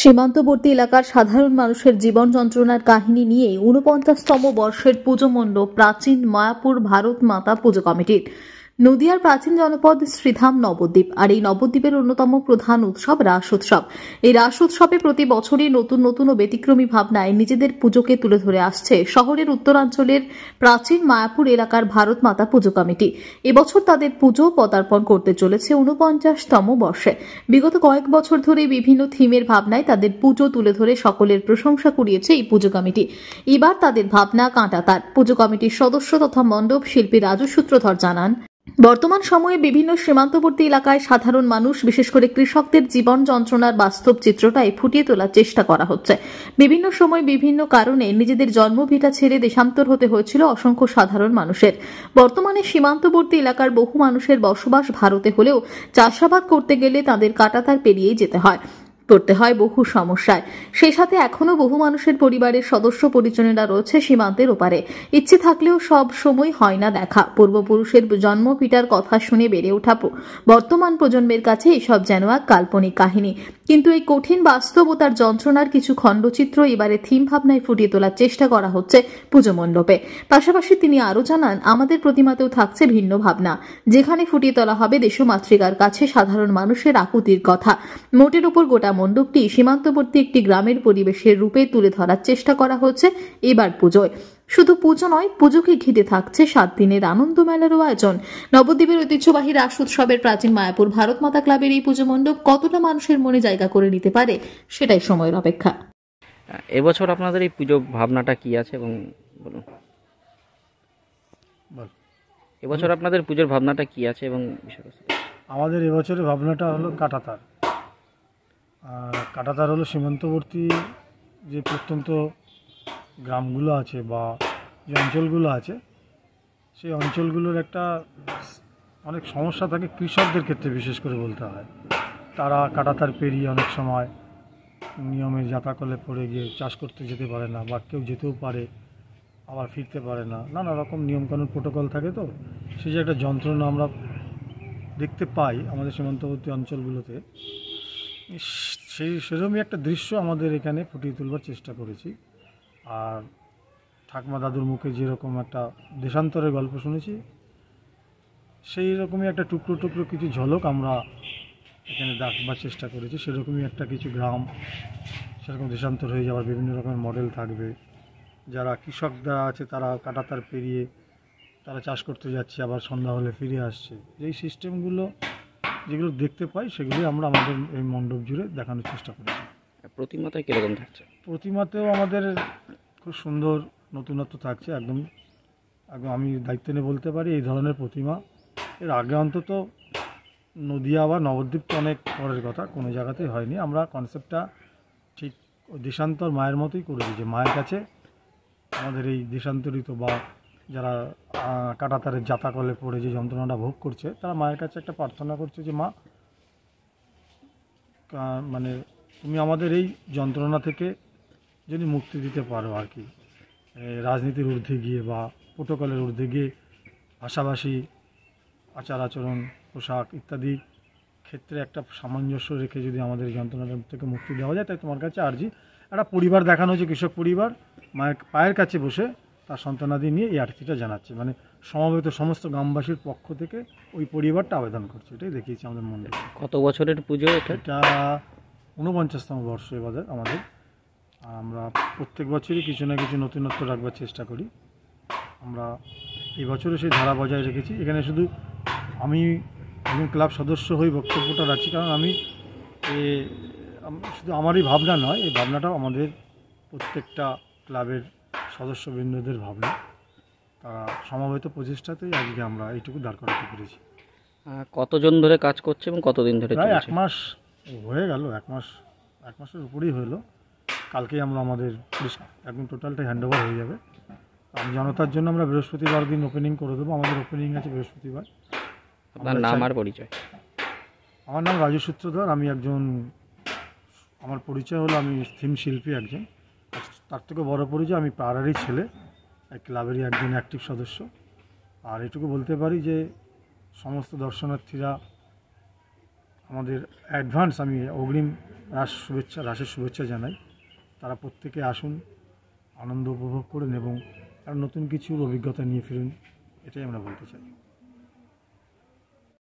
সীমান্তবর্তী এলাকার সাধারণ মানুষের জীবন যন্ত্রণার কাহিনী নিয়ে ৪৯তম বর্ষের পুজো মণ্ডপ প্রাচীন মায়াপুর ভারত মাতা পুজো কমিটির। নদিয়ার প্রাচীন জনপদ শ্রীধাম নবদ্বীপ, আর এই নবদ্বীপের অন্যতম প্রধান উৎসব রাস উৎসব। এই রাস উৎসবে প্রতি বছরই নতুন নতুন ও ব্যতিক্রমী ভাবনায় নিজেদের পুজোকে তুলে ধরে আসছে শহরের উত্তরাঞ্চলের প্রাচীন মায়াপুর এলাকার ভারত মাতা পুজো কমিটি। এবছর তাদের পুজো পদার্পণ করতে চলেছে ৪৯তম বর্ষে। বিগত কয়েক বছর ধরে বিভিন্ন থিমের ভাবনায় তাদের পুজো তুলে ধরে সকলের প্রশংসা কুড়িয়েছে এই পুজো কমিটি। এবার তাদের ভাবনা কাঁটাতার। পুজো কমিটির সদস্য তথা মণ্ডপ শিল্পী রাজু সূত্রধর জানান, বর্তমান সময়ে বিভিন্ন সীমান্তবর্তী এলাকায় সাধারণ মানুষ, বিশেষ করে কৃষকদের জীবন যন্ত্রণার বাস্তব চিত্রটাই ফুটিয়ে তোলার চেষ্টা করা হচ্ছে। বিভিন্ন সময় বিভিন্ন কারণে নিজেদের জন্মভিটা ছেড়ে দেশান্তর হতে হয়েছিল অসংখ্য সাধারণ মানুষের। বর্তমানে সীমান্তবর্তী এলাকার বহু মানুষের বসবাস ভারতে হলেও চাষাবাদ করতে গেলে তাদের কাঁটাতার পেরিয়েই যেতে হয়, পড়তে হয় বহু সমস্যায়। সেই সাথে এখনো বহু মানুষের পরিবারের সদস্য পরিজনেরা রয়েছে সীমান্তের ওপারে। ইচ্ছে থাকলেও সব সময় হয় না দেখা। পূর্বপুরুষের জন্মভিটার কথা শুনে বেড়ে ওঠা বর্তমান প্রজন্মের কাছে এসব যেন এক কাল্পনিক কাহিনী। কিন্তু এই কঠিন বাস্তবতার যন্ত্রণার কিছু খণ্ডচিত্র এবারে থিম ভাবনায় ফুটিয়ে তোলার চেষ্টা করা হচ্ছে পুজো মণ্ডপে। পাশাপাশি তিনি আরও জানান, আমাদের প্রতিমাতেও থাকছে ভিন্ন ভাবনা, যেখানে ফুটিয়ে তোলা হবে দেশমাতৃকার কাছে সাধারণ মানুষের আকুতির কথা। মোটের উপর গোটা মণ্ডপটি সীমান্তবর্তী একটি গ্রামের পরিবেশের রূপে তুলে ধরার চেষ্টা করা হচ্ছে এবার পুজোয়। শুধু পুজো নয়, পুজোকে ঘিরে থাকছে 7 দিনের আনন্দ মেলারও আয়োজন। নবদ্বীপের ঐতিহ্যবাহী রাস উৎসবের প্রাচীন মায়াপুর ভারত মাতা ক্লাবের এই পুজো মণ্ডপ কতটা মানুষের মনে জায়গা করে নিতে পারে সেটাই সময়ের অপেক্ষা। এবছর আপনাদের এই পুজো ভাবনাটা কি আছে এবং বলুন, এবছর আপনাদের পুজোর ভাবনাটা কি আছে এবং বিষয়বস্তু? আমাদের এবছরের ভাবনাটা হলো কাঁটাতার। কাঁটাতার হলো সীমান্তবর্তী যে প্রত্যন্ত গ্রামগুলো আছে বা যে অঞ্চলগুলো আছে, সেই অঞ্চলগুলোর একটা অনেক সমস্যা থাকে কৃষকদের ক্ষেত্রে, বিশেষ করে বলতে হয়। তারা কাঁটাতার পেরিয়ে অনেক সময় নিয়মে জাতাকলে পড়ে গিয়ে চাষ করতে যেতে পারে না, বা কেউ যেতেও পারে আবার ফিরতে পারে না। নানা রকম নিয়মকানুন প্রোটোকল থাকে, তো সেই যে একটা যন্ত্রণা আমরা দেখতে পাই আমাদের সীমান্তবর্তী অঞ্চলগুলোতে, সেরকমই একটা দৃশ্য আমাদের এখানে ফুটিয়ে তুলবার চেষ্টা করেছি। আর ঠাকুমা দাদুর মুখে যেরকম একটা দেশান্তরের গল্প শুনেছি, সেই রকমই একটা টুকরো টুকরো কিছু ঝলক আমরা এখানে দেখবার চেষ্টা করেছি। সেরকমই একটা কিছু গ্রাম সেরকম দেশান্তর হয়ে যাওয়ার বিভিন্ন রকমের মডেল থাকবে। যারা কৃষকরা আছে তারা কাঁটাতার পেরিয়ে তারা চাষ করতে যাচ্ছে, আবার সন্ধ্যা হলে ফিরে আসছে। এই সিস্টেমগুলো যেগুলো দেখতে পাই, সেগুলি আমরা আমাদের এই মণ্ডপ জুড়ে দেখানোর চেষ্টা করেছি। প্রতিমাতে কীরকম থাকছে? প্রতিমাতেও আমাদের খুব সুন্দর নতুনত্ব থাকছে। একদম আমি দায়িত্ব নিয়ে বলতে পারি, এই ধরনের প্রতিমা এর আগে অন্তত নদিয়া বা নবদ্বীপ তো অনেক পরের কথা, কোনো জায়গাতেই হয়নি। আমরা কনসেপ্টটা ঠিক দেশান্তর মায়ের মতোই করেছি, যে মায়ের কাছে আমাদের এই দেশান্তরিত বা যারা কাঁটাতারের জাতাকলে পড়ে যে যন্ত্রণাটা ভোগ করছে, তারা মায়ের কাছে একটা প্রার্থনা করছে যে মা, মানে তুমি আমাদের এই যন্ত্রণা থেকে যদি মুক্তি দিতে পারো আর কি, রাজনীতির ঊর্ধ্বে গিয়ে বা প্রোটোকলের ঊর্ধ্বে গিয়ে ভাষাভাষী, আচার আচরণ, পোশাক ইত্যাদি ক্ষেত্রে একটা সামঞ্জস্য রেখে যদি আমাদের এই যন্ত্রণাটা থেকে মুক্তি দেওয়া যায়, তাই তোমার কাছে আর্জি। একটা পরিবার দেখানো হয়েছে, কৃষক পরিবার মায়ের পায়ের কাছে বসে তার সন্তানাদি নিয়ে এই আর্তিটা জানাচ্ছে, মানে সমবেত সমস্ত গ্রামবাসীর পক্ষ থেকে ওই পরিবারটা আবেদন করছে। এটাই দেখিয়েছি আমাদের মন্দিরে। কত বছরের পুজো এটা? ৪৯তম বর্ষ এবারে আমাদের। আমরা প্রত্যেক বছরই কিছু না কিছু নতুনত্ব রাখবার চেষ্টা করি। আমরা এই বছরও সেই ধারা বজায় রেখেছি। এখানে শুধু আমি একজন ক্লাব সদস্য হয়ে বক্তব্যটা রাখছি, কারণ আমি শুধু আমারই ভাবনা নয়, এই ভাবনাটাও আমাদের প্রত্যেকটা ক্লাবের সদস্যবৃন্দদের ভাবনা। তারা সমবেত প্রচেষ্টাতেই আজকে আমরা এইটুকু দাঁড় করাতে পেরেছি। কতজন ধরে কাজ করছে এবং কতদিন ধরে? প্রায় 1 মাস হয়ে গেল, 1 মাসের উপরেই হলো। কালকেই আমরা আমাদের একদম টোটালটাই হ্যান্ডওভার হয়ে যাবে। আমি জনতার জন্য আমরা বৃহস্পতিবার দিন ওপেনিং করে দেবো। আমাদের ওপেনিং আছে বৃহস্পতিবার। আপনার নাম আর পরিচয়? আমার নাম রাজু সূত্রধর। আমি একজন, আমার পরিচয় হলো আমি থিম শিল্পী একজন। তার থেকে বড় পরিচয়, আমি পাড়ারই ছেলে, এই ক্লাবেরই একজন অ্যাক্টিভ সদস্য। আর এটুকু বলতে পারি যে সমস্ত দর্শনার্থীরা আমাদের অ্যাডভান্স আমি অগ্রিম রাসের শুভেচ্ছা জানাই। তারা প্রত্যেকে আসুন, আনন্দ উপভোগ করুন এবং আর নতুন কিছুর অভিজ্ঞতা নিয়ে ফিরুন, এটাই আমরা বলতে চাই।